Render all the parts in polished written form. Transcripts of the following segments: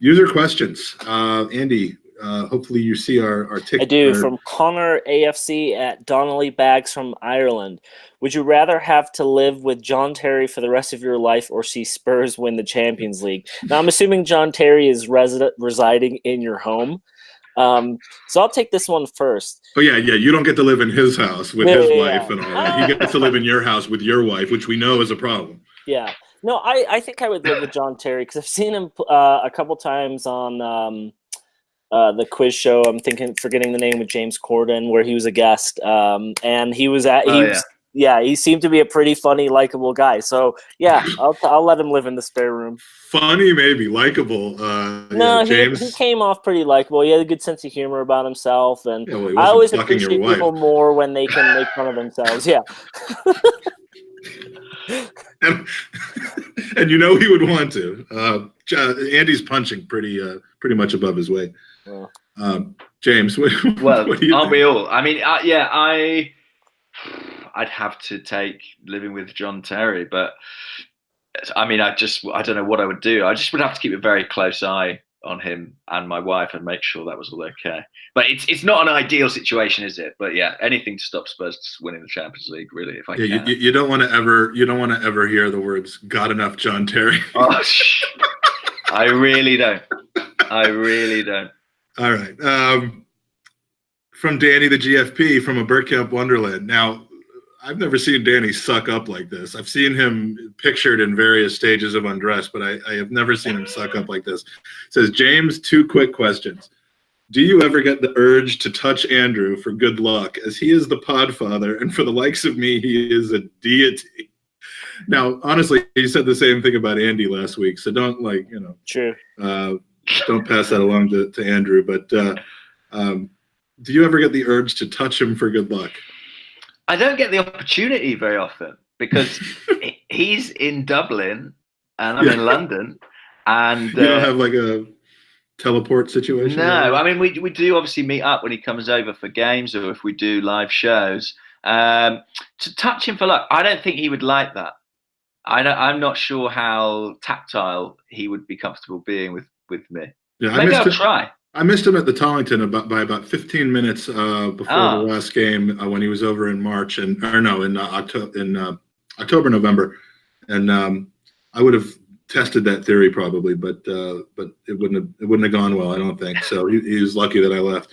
User questions. Andy, hopefully you see our ticket. I do. From Connor AFC at Donnelly Bags from Ireland. Would you rather have to live with John Terry for the rest of your life or see Spurs win the Champions League? Now, I'm assuming John Terry is residing in your home. So I'll take this one first. Oh, yeah. You don't get to live in his house with his wife and all that. He gets to live in your house with your wife, which we know is a problem. Yeah. No, I think I would live with John Terry because I've seen him a couple times on the quiz show. I'm forgetting the name, with James Corden, where he was a guest. And he was he seemed to be a pretty funny, likable guy. So yeah, I'll let him live in the spare room. Funny, maybe likable. No, James. He came off pretty likable. He had a good sense of humor about himself, and I always appreciate people more when they can make fun of themselves. Yeah. and you know he would want to. Andy's punching pretty much above his weight. Yeah. James, what do you aren't think? we all? I mean, I'd have to take living with John Terry, but I mean, I don't know what I would do. I just would have to keep a very close eye on him and my wife and make sure that was all okay. But it's not an ideal situation, is it? But yeah, anything to stop Spurs winning the Champions League, really. If I can. You don't want to ever hear the words "got enough John Terry." Oh, I really don't. I really don't. All right. From Danny the GFP from a Bergkamp Wonderland. Now, I've never seen Danny suck up like this. I've seen him pictured in various stages of undress, but I have never seen him suck up like this. It says, James, 2 quick questions. Do you ever get the urge to touch Andrew for good luck, as he is the podfather, and for the likes of me, he is a deity? Now, honestly, he said the same thing about Andy last week, so don't True. Don't pass that along to Andrew. But do you ever get the urge to touch him for good luck? I don't get the opportunity very often because he's in Dublin and I'm in London, and you don't have like a teleport situation. No, I mean we do obviously meet up when he comes over for games or if we do live shows. To touch him for luck, I don't think he would like that. I'm not sure how tactile he would be comfortable being with me. Yeah, maybe I'll try. I missed him at the Tollington by about 15 minutes before the last game when he was over in March in October, November, and I would have tested that theory probably, but it wouldn't have gone well, I don't think. So he was lucky that I left.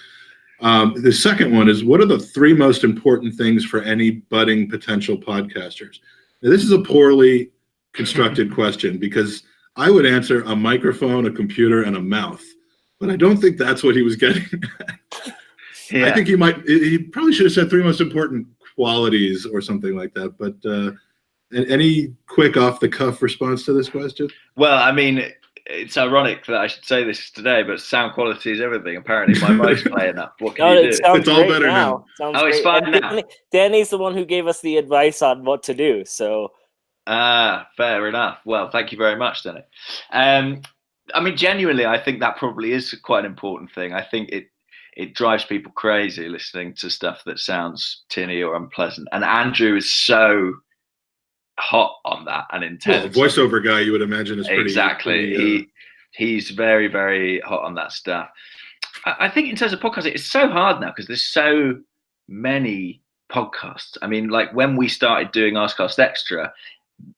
The second one is, what are the 3 most important things for any budding potential podcasters? Now, this is a poorly constructed question because I would answer a microphone, a computer, and a mouth. But I don't think that's what he was getting at. Yeah. I think he probably should have said 3 most important qualities or something like that. But any quick off-the-cuff response to this question? Well, I mean, it's ironic that I should say this today, but sound quality is everything. Apparently, my mic's playing up. What can you do? It's all better now. It's fine now. Danny's the one who gave us the advice on what to do. So, fair enough. Well, thank you very much, Danny. I mean, genuinely, I think that probably is quite an important thing. I think it drives people crazy listening to stuff that sounds tinny or unpleasant. And Andrew is so hot on that and intense. Well, a voiceover guy, you would imagine, is pretty... Exactly. He's very, very hot on that stuff. I think in terms of podcasting, it's so hard now because there's so many podcasts. I mean, like when we started doing Arscast Extra,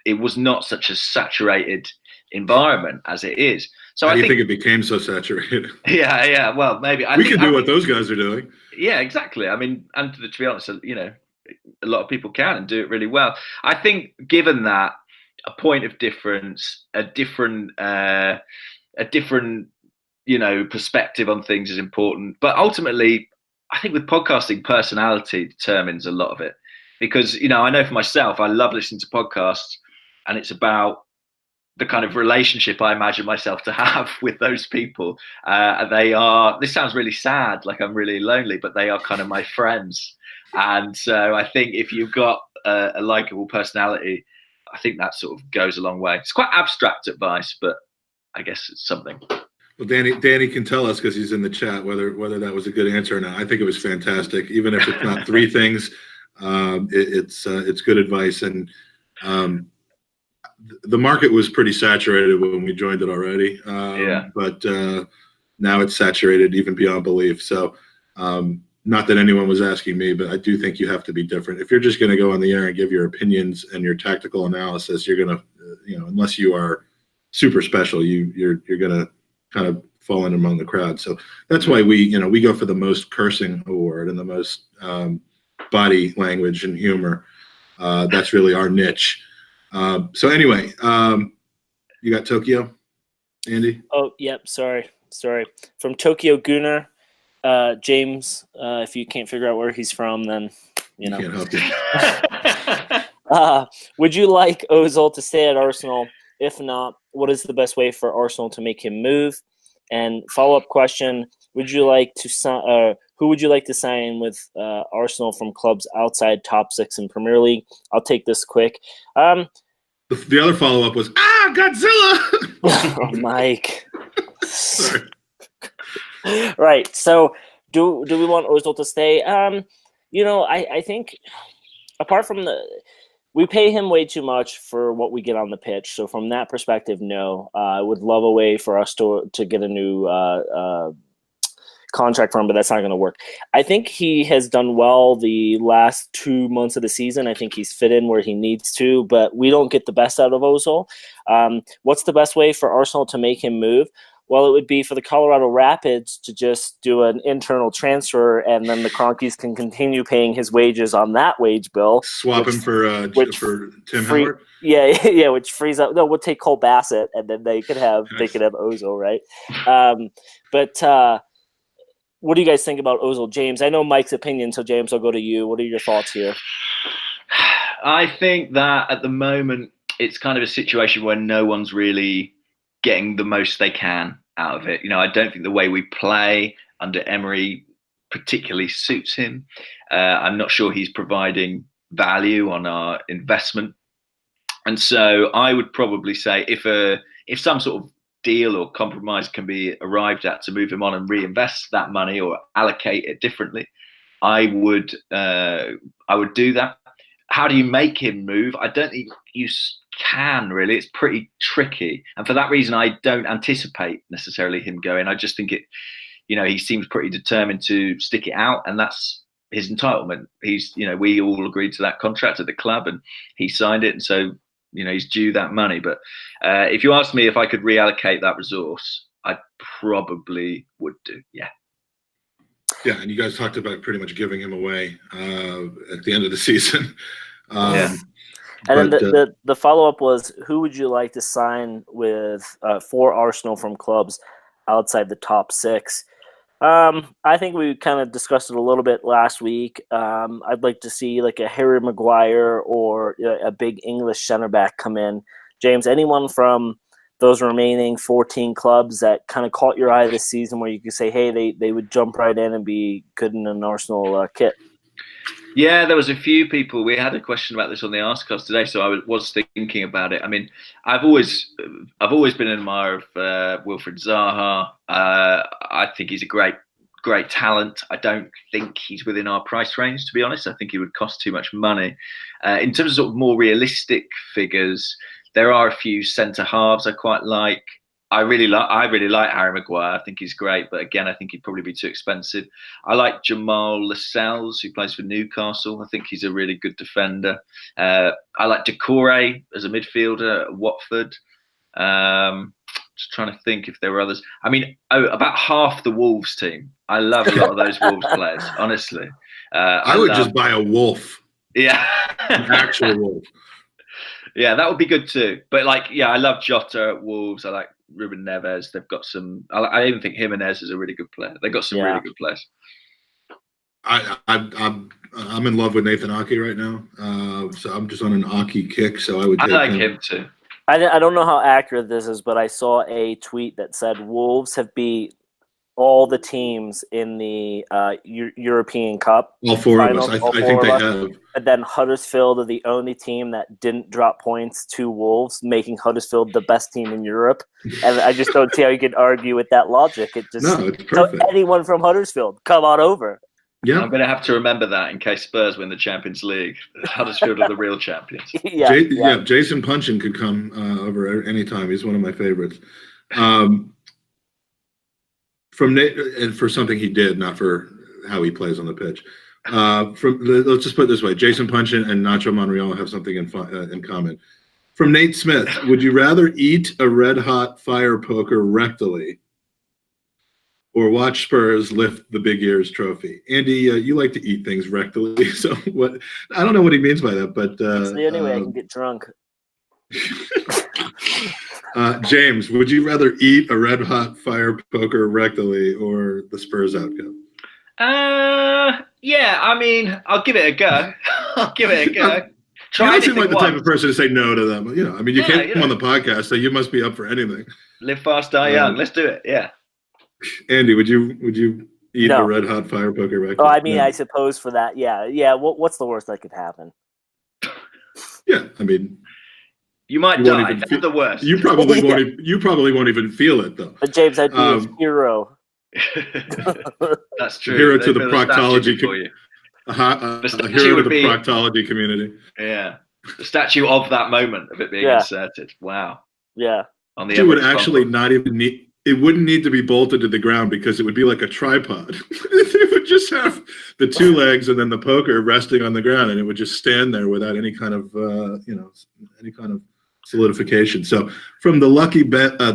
it was not such a saturated environment as it is. So How do you think it became so saturated? Yeah. Well, maybe we can do what those guys are doing. Yeah, exactly. I mean, and to be honest, a lot of people can and do it really well. I think, given that, a point of difference, a different perspective on things is important. But ultimately, I think with podcasting, personality determines a lot of it. Because I know for myself, I love listening to podcasts, and it's about the kind of relationship I imagine myself to have with those people. This sounds really sad, like I'm really lonely, but they are kind of my friends. And so I think if you've got a likable personality, I think that sort of goes a long way. It's quite abstract advice, but I guess it's something. Well, Danny can tell us, because he's in the chat, whether that was a good answer or not. I think it was fantastic. Even if it's not 3 things, it's good advice. And the market was pretty saturated when we joined it already. But now it's saturated even beyond belief. So not that anyone was asking me, but I do think you have to be different. If you're just going to go on the air and give your opinions and your tactical analysis, you're going to, unless you are super special, you're going to kind of fall in among the crowd. So that's why we go for the most cursing award and the most body language and humor. That's really our niche. So anyway, you got Tokyo, Andy? Oh, yep. Sorry. From Tokyo Gooner, James. If you can't figure out where he's from, then Can't help you. Would you like Ozil to stay at Arsenal? If not, what is the best way for Arsenal to make him move? And follow-up question: who would you like to sign with Arsenal from clubs outside top 6 in Premier League? I'll take this quick. The other follow-up was Godzilla. Oh, Mike. Sorry. Right. So, do we want Ozil to stay? I think apart from we pay him way too much for what we get on the pitch. So from that perspective, no. I would love a way for us to get a new contract for him, but that's not going to work. I think he has done well the last 2 months of the season. I think he's fit in where he needs to, but we don't get the best out of Ozil. What's the best way for Arsenal to make him move? Well, it would be for the Colorado Rapids to just do an internal transfer, and then the Cronkies can continue paying his wages on that wage bill. Swap him for Tim Howard. Yeah, which frees up. No, we'll take Cole Bassett, and then they could have Ozil, right? But what do you guys think about Ozil, James? I know Mike's opinion, so James, I'll go to you. What are your thoughts here? I think that at the moment it's kind of a situation where no one's really getting the most they can out of it. I don't think the way we play under Emery particularly suits him. I'm not sure he's providing value on our investment. And so I would probably say if some sort of deal or compromise can be arrived at to move him on and reinvest that money or allocate it differently, I would do that. How do you make him move? I don't think you can really. It's pretty tricky, and for that reason, I don't anticipate necessarily him going. I just think he seems pretty determined to stick it out, and that's his entitlement. We all agreed to that contract at the club, and he signed it, and so he's due that money. But if you asked me if I could reallocate that resource, I probably would do. Yeah. Yeah, and you guys talked about pretty much giving him away at the end of the season. Yeah. And then the follow-up was, who would you like to sign with for Arsenal from clubs outside the top 6? I think we kind of discussed it a little bit last week. I'd like to see like a Harry Maguire or a big English center back come in. James, anyone from those remaining 14 clubs that kind of caught your eye this season where you could say, hey, they would jump right in and be good in an Arsenal kit? Yeah, there was a few people. We had a question about this on the Askcast today, so I was thinking about it. I mean, I've always been an admirer of Wilfried Zaha. I think he's a great talent. I don't think he's within our price range, to be honest. I think he would cost too much money. In terms of sort of more realistic figures, there are a few centre halves I quite like. I really like Harry Maguire. I think he's great, but again, I think he'd probably be too expensive. I like Jamal Lascelles, who plays for Newcastle. I think he's a really good defender. I like Decore as a midfielder at Watford. Just trying to think if there were others. I mean, about half the Wolves team. I love a lot of those Wolves players, honestly. I would just buy a wolf. Yeah. An actual wolf. Yeah, that would be good too. But I love Jota at Wolves. I like Ruben Neves. They've got some. I even think Jimenez is a really good player. They've got some really good players. I'm in love with Nathan Ake right now. So I'm just on an Ake kick. So I like him too. I don't know how accurate this is, but I saw a tweet that said Wolves have beat all the teams in the European Cup. All four finals. Of us. I think they have. And then Huddersfield are the only team that didn't drop points to Wolves, making Huddersfield the best team in Europe. And I just don't see how you can argue with that logic. It's perfect. So anyone from Huddersfield, come on over. Yeah. I'm going to have to remember that in case Spurs win the Champions League. Huddersfield are the real champions. Yeah. Jason Punchin could come over anytime. He's one of my favorites. From Nate, and for something he did, not for how he plays on the pitch. Let's just put it this way: Jason Punchin and Nacho Monreal have something in common. From Nate Smith, would you rather eat a red hot fire poker rectally, or watch Spurs lift the Big Ears trophy? Andy, you like to eat things rectally, so what? I don't know what he means by that, but it's the only way I can get drunk. James, would you rather eat a red hot fire poker rectally or the Spurs outcome? Yeah, I mean, I'll give it a go. I'll give it a go. You don't seem like the type of person to say no to them. You know, I mean, you can't come on the podcast, so you must be up for anything. Live fast, die young. Let's do it. Yeah. Andy, would you eat a red hot fire poker rectally? Oh, I mean, I suppose for that, yeah. What's the worst that could happen? Yeah, I mean, you might die. That's the worst. You probably won't. You probably won't even feel it, though. But James, I'd be a hero. That's true. Hero to the proctology community. A hero to the proctology community. Yeah, the statue of that moment of it being inserted. Wow. Yeah. On the it would actually not even need. It wouldn't need to be bolted to the ground because it would be like a tripod. It would just have the two legs and then the poker resting on the ground, and it would just stand there without any kind of any kind of solidification. So from the lovely Becca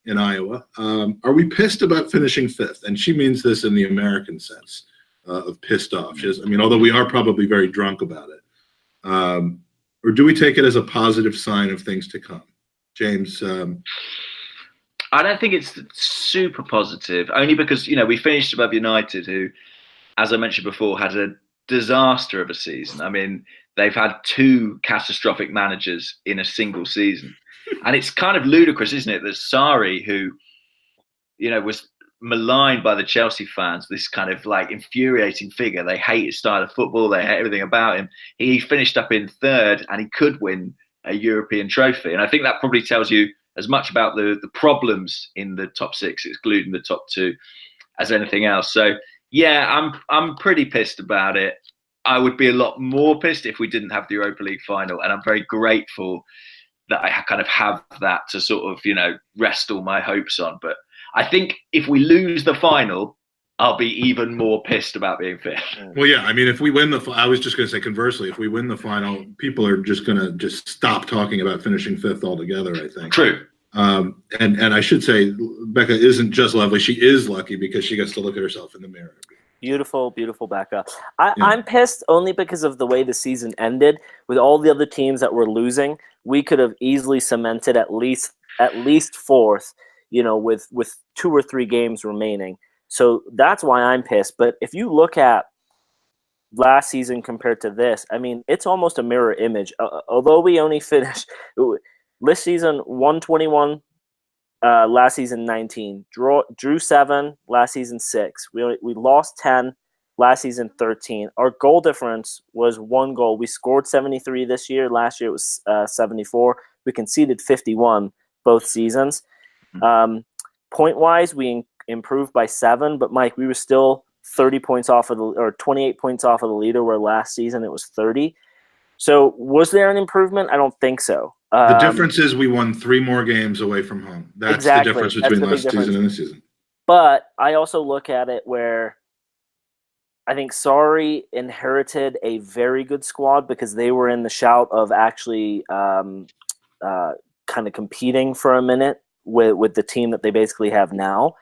in Iowa, are we pissed about finishing fifth? And she means this in the American sense of pissed off. Although we are probably very drunk about it, or do we take it as a positive sign of things to come? James, I don't think it's super positive, only because we finished above United, who, as I mentioned before, had a disaster of a season. I mean, they've had 2 catastrophic managers in a single season. And it's kind of ludicrous, isn't it, that Sarri, who, was maligned by the Chelsea fans, this kind of like infuriating figure. They hate his style of football. They hate everything about him. He finished up in 3rd and he could win a European trophy. And I think that probably tells you as much about the problems in the top 6, excluding the top 2, as anything else. So, yeah, I'm pretty pissed about it. I would be a lot more pissed if we didn't have the Europa League final. And I'm very grateful that I kind of have that to sort of, rest all my hopes on. But I think if we lose the final, I'll be even more pissed about being fifth. Well, yeah, I mean, if we win I was just going to say conversely, if we win the final, people are just going to stop talking about finishing fifth altogether, I think. True. And I should say, Becca isn't just lovely. She is lucky because she gets to look at herself in the mirror. Beautiful, beautiful Becca. I'm pissed only because of the way the season ended. With all the other teams that were losing, we could have easily cemented at least fourth, with 2 or 3 games remaining. So that's why I'm pissed. But if you look at last season compared to this, I mean, it's almost a mirror image. Although we only finished this season 121, last season 19, drew 7, last season 6. We lost 10, last season 13. Our goal difference was 1 goal. We scored 73 this year. Last year it was 74. We conceded 51 both seasons. Point-wise, we improved by 7, but Mike, we were still 30 points off of or 28 points off of the leader, where last season it was 30. So was there an improvement? I don't think so. The difference is we won 3 more games away from home. That's exactly the difference between last season and this season. But I also look at it where I think Sarri inherited a very good squad because they were in the shout of actually kind of competing for a minute with the team that they basically have now.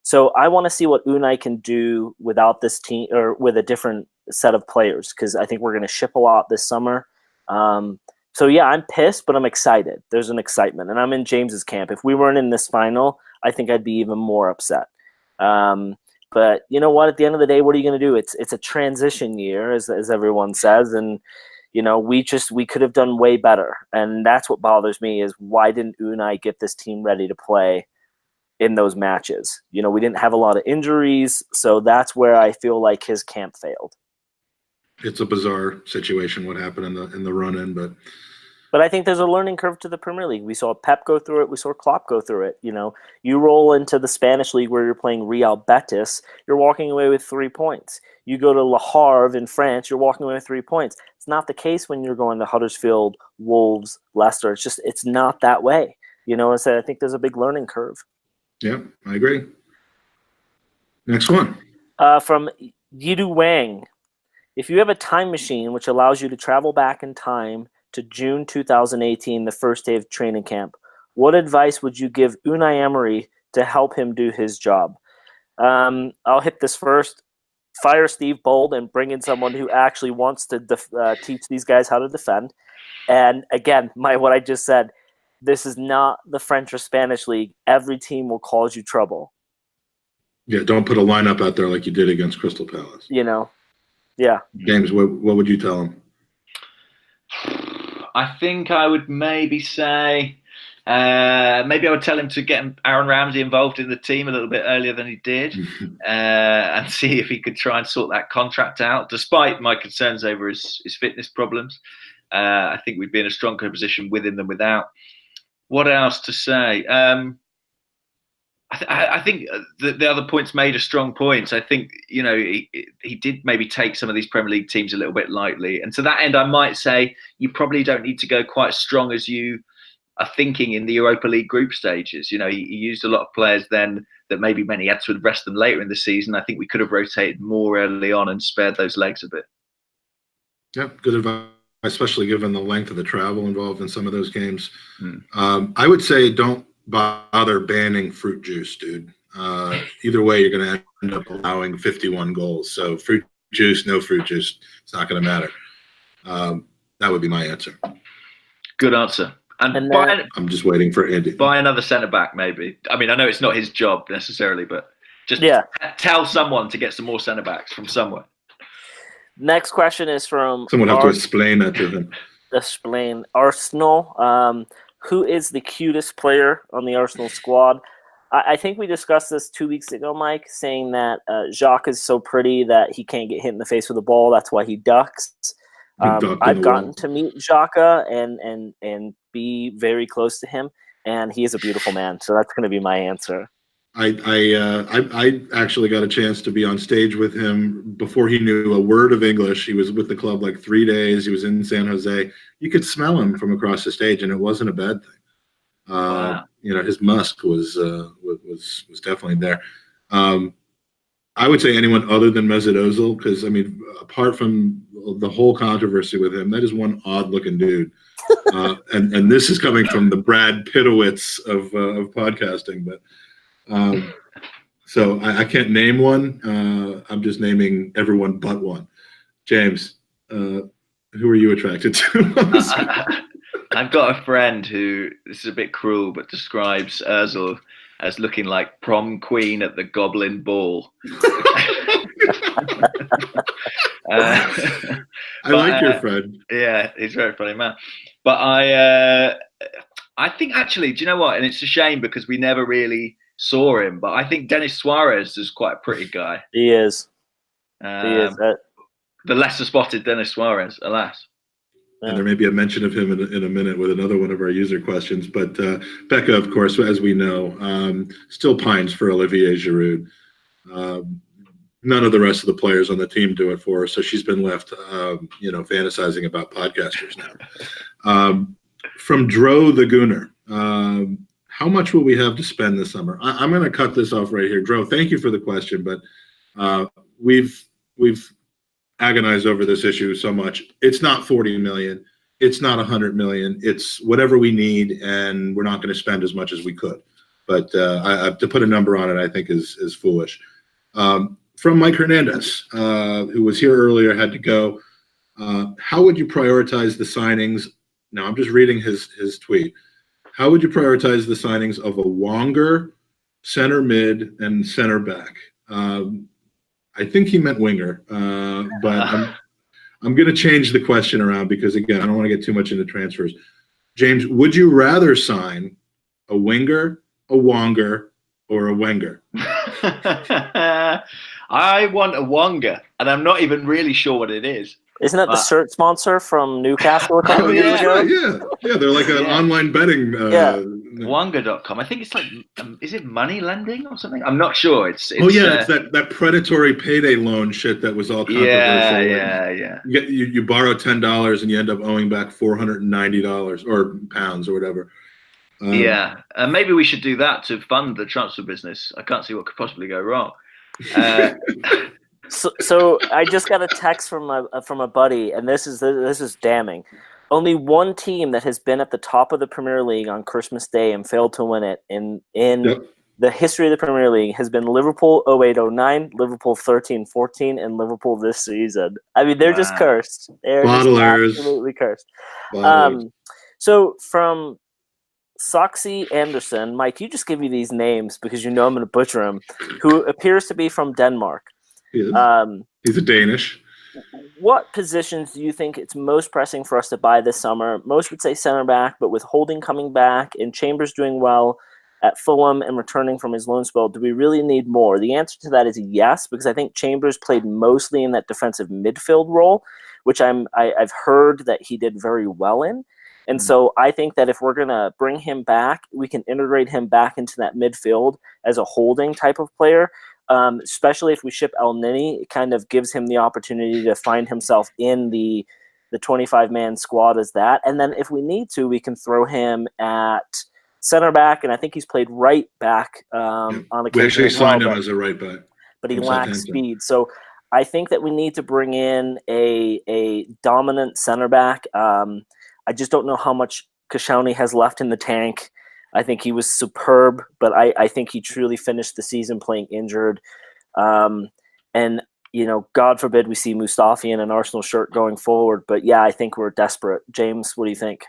So I want to see what Unai can do without this team or with a different set of players, because I think we're going to ship a lot this summer. So yeah, I'm pissed, but I'm excited. There's an excitement, and I'm in James's camp. If we weren't in this final, I think I'd be even more upset. But you know what? At the end of the day, what are you going to do? It's a transition year, as everyone says, and we could have done way better. And that's what bothers me is why didn't Unai get this team ready to play in those matches? We didn't have a lot of injuries, so that's where I feel like his camp failed. It's a bizarre situation what happened in the run-in, but But I think there's a learning curve to the Premier League. We saw Pep go through it. We saw Klopp go through it. You know, you roll into the Spanish league where you're playing Real Betis, you're walking away with 3 points. You go to Le Havre in France, you're walking away with 3 points. It's not the case when you're going to Huddersfield, Wolves, Leicester. It's not that way. You know, I think there's a big learning curve. Yeah, I agree. Next one. From Yidu Wang. If you have a time machine which allows you to travel back in time to June 2018, the first day of training camp, what advice would you give Unai Emery to help him do his job? I'll hit this first. Fire Steve Bold and bring in someone who actually wants to teach these guys how to defend. And again, what I just said, this is not the French or Spanish league. Every team will cause you trouble. Yeah, don't put a lineup out there like you did against Crystal Palace. You know, yeah. James, what would you tell him? I think I would maybe say, maybe I would tell him to get Aaron Ramsey involved in the team a little bit earlier than he did, and see if he could try and sort that contract out, despite my concerns over his fitness problems. I think we'd be in a stronger position with him than without. What else to say? I think the other points made are strong points. I think, you know, he did maybe take some of these Premier League teams a little bit lightly. And to that end, I might say you probably don't need to go quite as strong as you are thinking in the Europa League group stages. You know, he used a lot of players then that maybe meant he had to rest them later in the season. I think we could have rotated more early on and spared those legs a bit. Yeah, good advice, especially given the length of the travel involved in some of those games. I would say don't bother banning fruit juice, dude. Either way, you're going to end up allowing 51 goals. So fruit juice, no fruit juice, it's not going to matter. That would be my answer. Good answer. And I'm just waiting for Andy. Buy another centre back, maybe. I mean, I know it's not his job necessarily, but just tell someone to get some more centre backs from somewhere. Next question is from someone have to explain that to him. Explain Arsenal. Who is the cutest player on the Arsenal squad? I think we discussed this 2 weeks ago, Mike, saying that Jacques is so pretty that he can't get hit in the face with a ball. That's why he ducks. I've gotten to meet Xhaka and be very close to him, and he is a beautiful man. So that's going to be my answer. I actually got a chance to be on stage with him before he knew a word of English. He was with the club like 3 days. He was in San Jose. You could smell him from across the stage, and it wasn't a bad thing. Wow. You know, his musk was definitely there. I would say anyone other than Mesut Ozil, because I mean, apart from the whole controversy with him, that is one odd-looking dude. And this is coming from the Brad Pittowitz of podcasting, but. So I can't name one. I'm just naming everyone but one. James, who are you attracted to? I've got a friend who, this is a bit cruel, but describes Ozil as looking like prom queen at the Goblin Ball. I like your friend. Yeah, he's a very funny man. But I think actually, do you know what? And it's a shame because we never really saw him, but I think Denis Suarez is quite a pretty guy. He is. The lesser spotted Denis Suarez, alas. And there may be a mention of him in a minute with another one of our user questions. But Becca, of course, as we know, still pines for Olivier Giroud. None of the rest of the players on the team do it for her, so she's been left, fantasizing about podcasters now. From Dro the Gooner, how much will we have to spend this summer? I'm going to cut this off right here. Dro, thank you for the question, but we've agonized over this issue so much. It's not 40 million. It's not 100 million. It's whatever we need, and we're not going to spend as much as we could. But to put a number on it, I think is foolish. From Mike Hernandez, who was here earlier, had to go. How would you prioritize the signings? Now, I'm just reading his tweet. How would you prioritize the signings of a Wonger, center mid, and center back? I think he meant winger, but I'm going to change the question around because, again, I don't want to get too much into transfers. James, would you rather sign a winger, a Wonger, or a Wenger? I want a Wonger, and I'm not even really sure what it is. Isn't that the shirt sponsor from Newcastle a couple years ago? Yeah. They're like an online betting. Wonga.com. I think it's like, is it money lending or something? I'm not sure. It's it's that predatory payday loan shit that was all controversial. Yeah. You borrow $10 and you end up owing back $490 or pounds or whatever. Maybe we should do that to fund the transfer business. I can't see what could possibly go wrong. So I just got a text from a buddy, and this is damning. Only one team that has been at the top of the Premier League on Christmas Day and failed to win it in the history of the Premier League has been Liverpool 08-09, Liverpool 13-14, and Liverpool this season. I mean, they're just cursed. They're just absolutely cursed. So from Soxy Anderson, Mike, you just give me these names because you know I'm going to butcher him, who appears to be from Denmark. He is. He's a Danish. What positions do you think it's most pressing for us to buy this summer? Most would say center back, but with Holding coming back and Chambers doing well at Fulham and returning from his loan spell, do we really need more? The answer to that is yes, because I think Chambers played mostly in that defensive midfield role, which I've heard that he did very well in. And so I think that if we're going to bring him back, we can integrate him back into that midfield as a holding type of player. Especially if we ship El Nini, it kind of gives him the opportunity to find himself in the 25-man squad as that. And then if we need to, we can throw him at center back, and I think he's played right back on occasion. We actually signed him as a right back. But he lacks speed. So I think that we need to bring in a dominant center back. I just don't know how much Koscielny has left in the tank. I think he was superb, but I think he truly finished the season playing injured. And, God forbid we see Mustafi in an Arsenal shirt going forward. But, yeah, I think we're desperate. James, what do you think?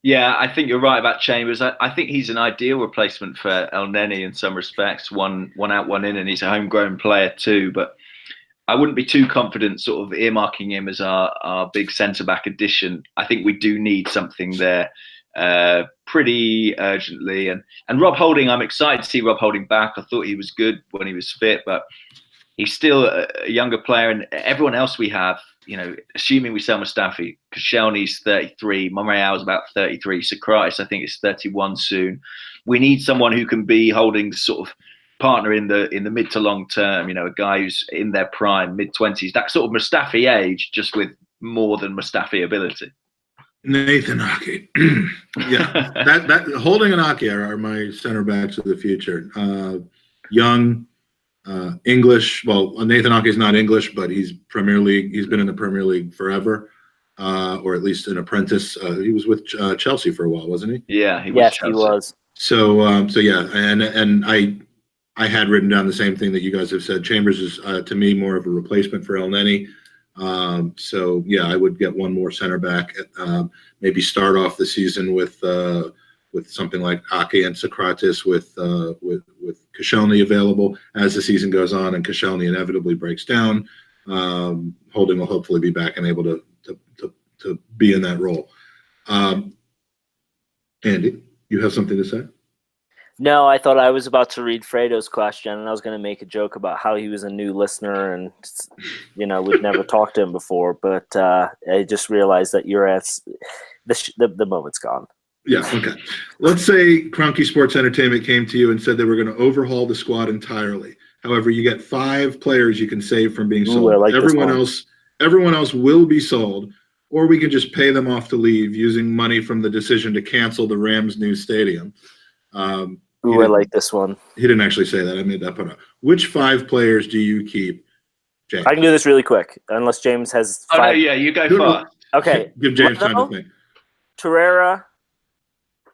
Yeah, I think you're right about Chambers. I think he's an ideal replacement for El Neni in some respects. One out, one in, and he's a homegrown player too. But I wouldn't be too confident sort of earmarking him as our big centre-back addition. I think we do need something there pretty urgently. And Rob Holding, I'm excited to see Rob Holding back. I thought he was good when he was fit, but he's still a younger player. And everyone else we have, assuming we sell Mustafi, Koscielny's 33, Monreal's about 33, Sokratis I think is 31 soon. We need someone who can be Holding's sort of partner in the mid to long term, a guy who's in their prime, mid-20s, that sort of Mustafi age, just with more than Mustafi ability. Nathan Ake. Yeah, that Holding and Ake are my center backs of the future. Young, English. Well, Nathan Ake is not English, but he's Premier League. He's been in the Premier League forever, or at least an apprentice. He was with Chelsea for a while, wasn't he? Yeah, he was. Yes, Chelsea. He was. So yeah, and I had written down the same thing that you guys have said. Chambers is to me more of a replacement for El Neni. So yeah, I would get one more center back. Maybe start off the season with something like Ake and Sokratis with Koscielny available as the season goes on, and Koscielny inevitably breaks down. Holding will hopefully be back and able to be in that role. Andy, you have something to say? No, I thought I was about to read Fredo's question, and I was going to make a joke about how he was a new listener and, we'd never talked to him before. But I just realized that you're at the moment's gone. Yeah, okay. Let's say Kroenke Sports Entertainment came to you and said they were going to overhaul the squad entirely. However, you get 5 players you can save from being sold. I like everyone else will be sold, or we can just pay them off to leave using money from the decision to cancel the Rams' new stadium. I like this one. He didn't actually say that. I made that part up. Which 5 players do you keep, James? I can do this really quick, unless James has 5. Oh, no, yeah, you go first. Okay. Give James time to think. Torreira,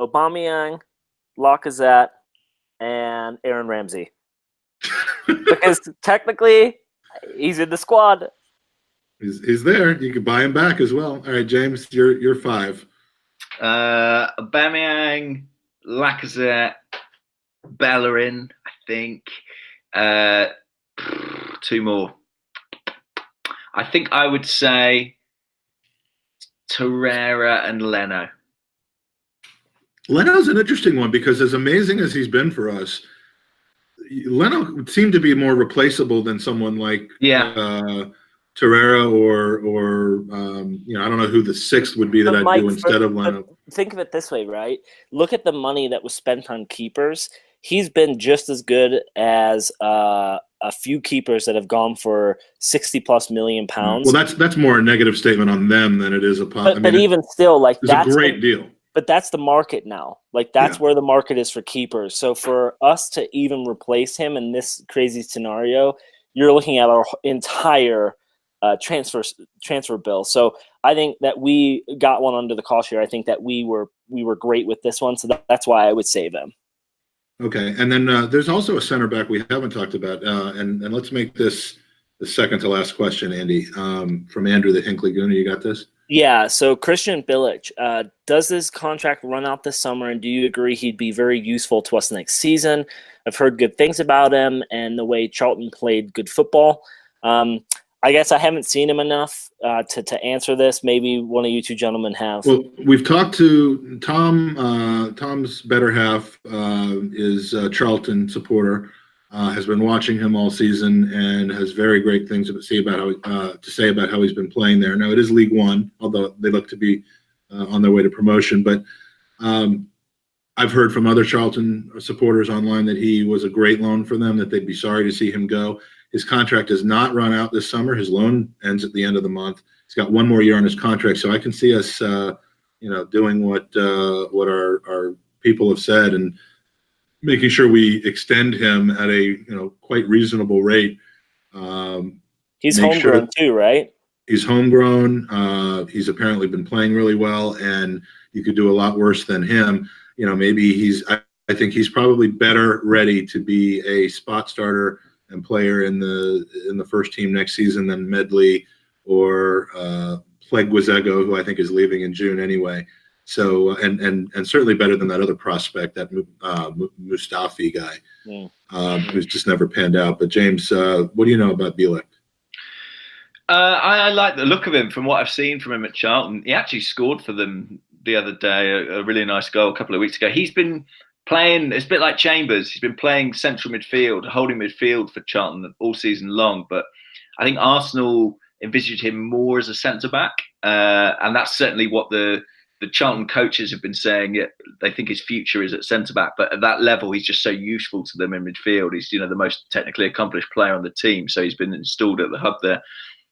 Aubameyang, Lacazette, and Aaron Ramsey. Because technically, he's in the squad. He's there. You can buy him back as well. All right, James, you're 5. Aubameyang, Lacazette, Bellerin, I think. 2 more. I think I would say Torreira and Leno. Leno's an interesting one because as amazing as he's been for us, Leno seemed to be more replaceable than someone like Torreira or I don't know who the sixth would be that I'd do instead of Leno. Think of it this way, right? Look at the money that was spent on keepers. He's been just as good as a few keepers that have gone for 60+ million pounds. Well, that's more a negative statement on them than it is a positive. But even still, like that's a great deal. But that's the market now. Like that's where the market is for keepers. So for us to even replace him in this crazy scenario, you're looking at our entire transfer bill. So I think that we got one under the cosh here. I think that we were great with this one. So that's why I would save him. Okay, and then there's also a center back we haven't talked about, and let's make this the second to last question, Andy, from Andrew the Hinkley Gooner. You got this? Yeah, so Christian Bilic, does his contract run out this summer, and do you agree he'd be very useful to us next season? I've heard good things about him and the way Charlton played good football. I guess I haven't seen him enough to answer this. Maybe one of you two gentlemen have. Well, we've talked to Tom. Tom's better half is a Charlton supporter. Has been watching him all season and has very great things to say about how he's been playing there. Now it is League One, although they look to be on their way to promotion. But I've heard from other Charlton supporters online that he was a great loan for them, that they'd be sorry to see him go. His contract does not run out this summer. His loan ends at the end of the month. He's got one more year on his contract, so I can see us, doing what our people have said and making sure we extend him at a quite reasonable rate. He's homegrown too, right? He's homegrown. He's apparently been playing really well, and you could do a lot worse than him. Maybe I think he's probably better ready to be a spot starter and player in the first team next season than Medley or Pleguizego, who I think is leaving in June anyway. So and certainly better than that other prospect, that Mustafi guy, who's just never panned out. But James, what do you know about Bilic? I like the look of him from what I've seen from him at Charlton. He actually scored for them the other day, a really nice goal a couple of weeks ago. He's been playing, it's a bit like Chambers. He's been playing central midfield, holding midfield for Charlton all season long. But I think Arsenal envisaged him more as a centre-back. And that's certainly what the Charlton coaches have been saying. They think his future is at centre-back. But at that level, he's just so useful to them in midfield. He's the most technically accomplished player on the team. So he's been installed at the hub there.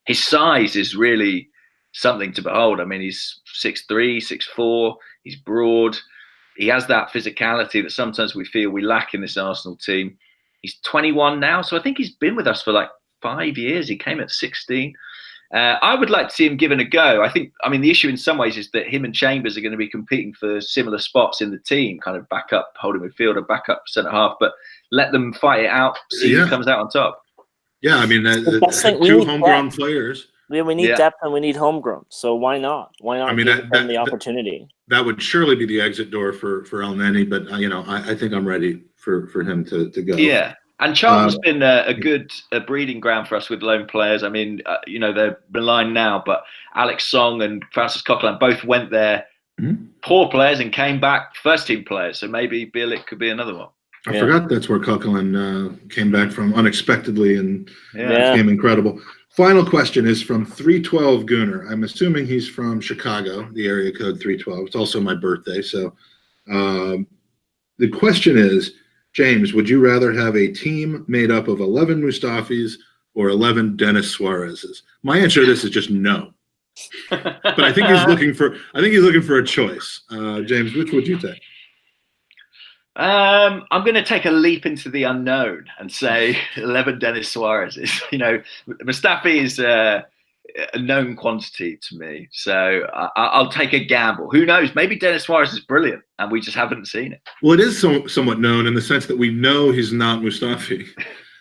His size is really something to behold. I mean, he's 6'3", 6'4". He's broad. He has that physicality that sometimes we feel we lack in this Arsenal team. He's 21 now, so I think he's been with us for like 5 years. He came at 16. I would like to see him given a go. The issue in some ways is that him and Chambers are going to be competing for similar spots in the team, kind of backup holding midfielder, backup centre half, but let them fight it out, see who comes out on top. Yeah, I mean, two homegrown players. We need depth and we need homegrown. So why not? Why not give them the opportunity? That would surely be the exit door for El Neni, but I think I'm ready for him to go. Yeah, and Charlton's been a good breeding ground for us with loan players. I mean, they're maligned now, but Alex Song and Francis Coquelin both went there, poor players, and came back first team players. So maybe Bilic could be another one. I forgot that's where Coquelin came back from unexpectedly and became incredible. Final question is from 312 Gooner. I'm assuming he's from Chicago, the area code 312. It's also my birthday. So the question is, James, would you rather have a team made up of 11 Mustafis or 11 Dennis Suarez's? My answer to this is just no. But I think he's looking for a choice. James, which would you take? I'm going to take a leap into the unknown and say 11 Dennis Suarez's. Mustafi is a known quantity to me, so I'll take a gamble. Who knows? Maybe Dennis Suarez is brilliant, and we just haven't seen it. Well, it is somewhat known in the sense that we know he's not Mustafi.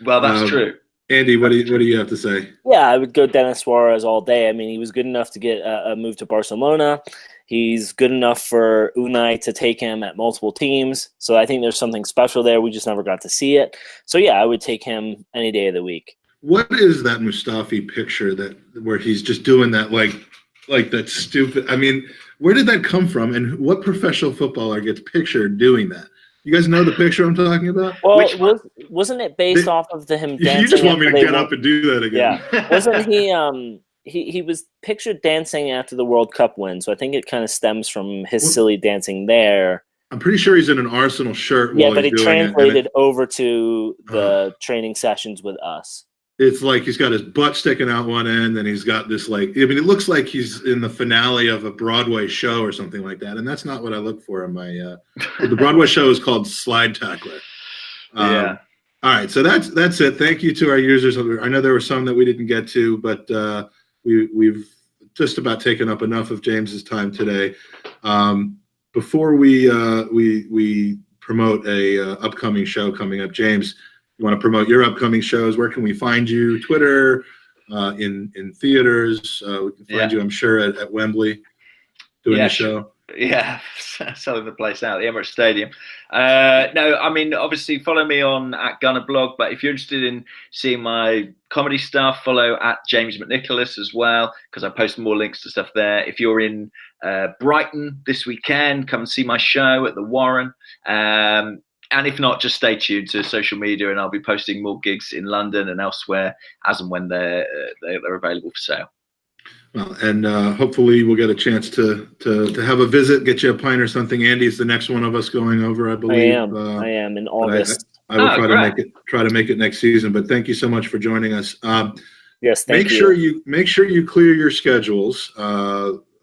Well, that's true. Andy, what do you have to say? Yeah, I would go Dennis Suarez all day. I mean, he was good enough to get a move to Barcelona. He's good enough for Unai to take him at multiple teams. So I think there's something special there. We just never got to see it. So, yeah, I would take him any day of the week. What is that Mustafi picture where he's just doing that like that stupid – I mean, where did that come from, and what professional footballer gets pictured doing that? You guys know the picture I'm talking about? Well, wasn't it based off of him dancing? You just want me to get up and do that again. Yeah. Wasn't he? He was pictured dancing after the World Cup win, so I think it kind of stems from his silly dancing there. I'm pretty sure he's in an Arsenal shirt. Yeah, but he translated over to the training sessions with us. It's like he's got his butt sticking out one end, and he's got this it looks like he's in the finale of a Broadway show or something like that, and that's not what I look for in my. The Broadway show is called Slide Tackler. Yeah. All right, so that's it. Thank you to our users. I know there were some that we didn't get to, but we've just about taken up enough of James's time today. Before we promote a upcoming show coming up, James. You want to promote your upcoming shows? Where can we find you? Twitter, in theaters. We can find you, I'm sure, at Wembley doing the show. Yeah, selling the place out, the Emirates Stadium. No, I mean, obviously follow me on at Gunnerblog, but if you're interested in seeing my comedy stuff, follow at James McNicholas as well, because I post more links to stuff there. If you're in Brighton this weekend, come and see my show at the Warren. And if not, just stay tuned to social media, and I'll be posting more gigs in London and elsewhere as and when they're available for sale. Well, and hopefully we'll get a chance to have a visit, get you a pint or something. Andy's the next one of us going over, I believe. I am in August. I will try to make it next season. But thank you so much for joining us. Yes, thank you. Make sure you clear your schedules,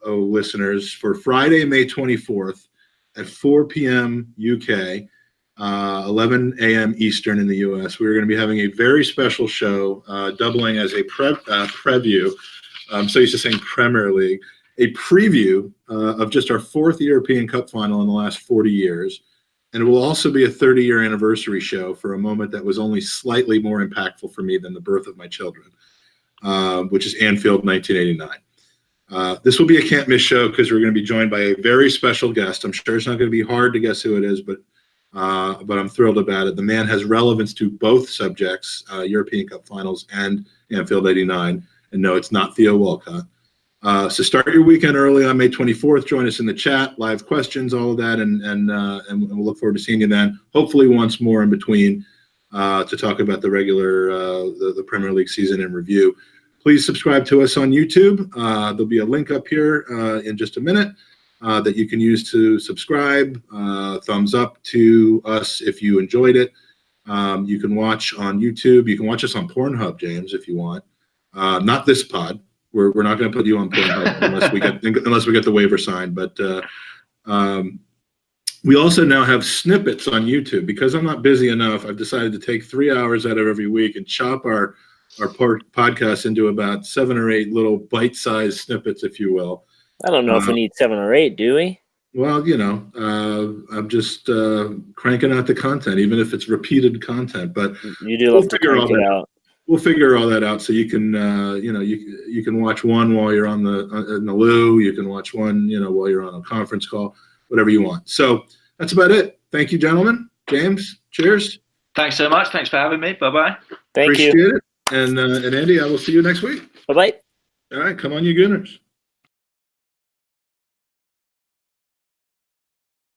listeners, for Friday, May 24th at 4 p.m. UK. 11 a.m. Eastern in the U.S. We're going to be having a very special show, doubling as a preview. I'm so used to saying Premier League, a preview of just our 4th European Cup final in the last 40 years. And it will also be a 30-year anniversary show for a moment that was only slightly more impactful for me than the birth of my children, which is Anfield 1989. This will be a can't-miss show because we're going to be joined by a very special guest. I'm sure it's not going to be hard to guess who it is, but I'm thrilled about it. The man has relevance to both subjects, European Cup finals and Anfield 89. And no, it's not Theo Walcott. So start your weekend early on May 24th. Join us in the chat, live questions, all of that, and we'll look forward to seeing you then. Hopefully once more in between to talk about the regular the Premier League season in review. Please subscribe to us on YouTube. There'll be a link up here in just a minute. That you can use to subscribe, thumbs up to us if you enjoyed it. You can watch on YouTube. You can watch us on Pornhub, James, if you want. Not this pod. We're not going to put you on Pornhub unless we get the waiver signed. But we also now have snippets on YouTube. Because I'm not busy enough, I've decided to take 3 hours out of every week and chop our podcast into about 7 or 8 little bite-sized snippets, if you will. I don't know if we need 7 or 8, do we? Well, I'm just cranking out the content, even if it's repeated content. But you do love to crank it out. We'll figure all that out, so you can, you can watch one while you're in the loo. You can watch one, while you're on a conference call, whatever you want. So that's about it. Thank you, gentlemen. James, cheers. Thanks so much. Thanks for having me. Bye-bye. Thank you. Appreciate it. And Andy, I will see you next week. Bye-bye. All right, come on, you Gooners.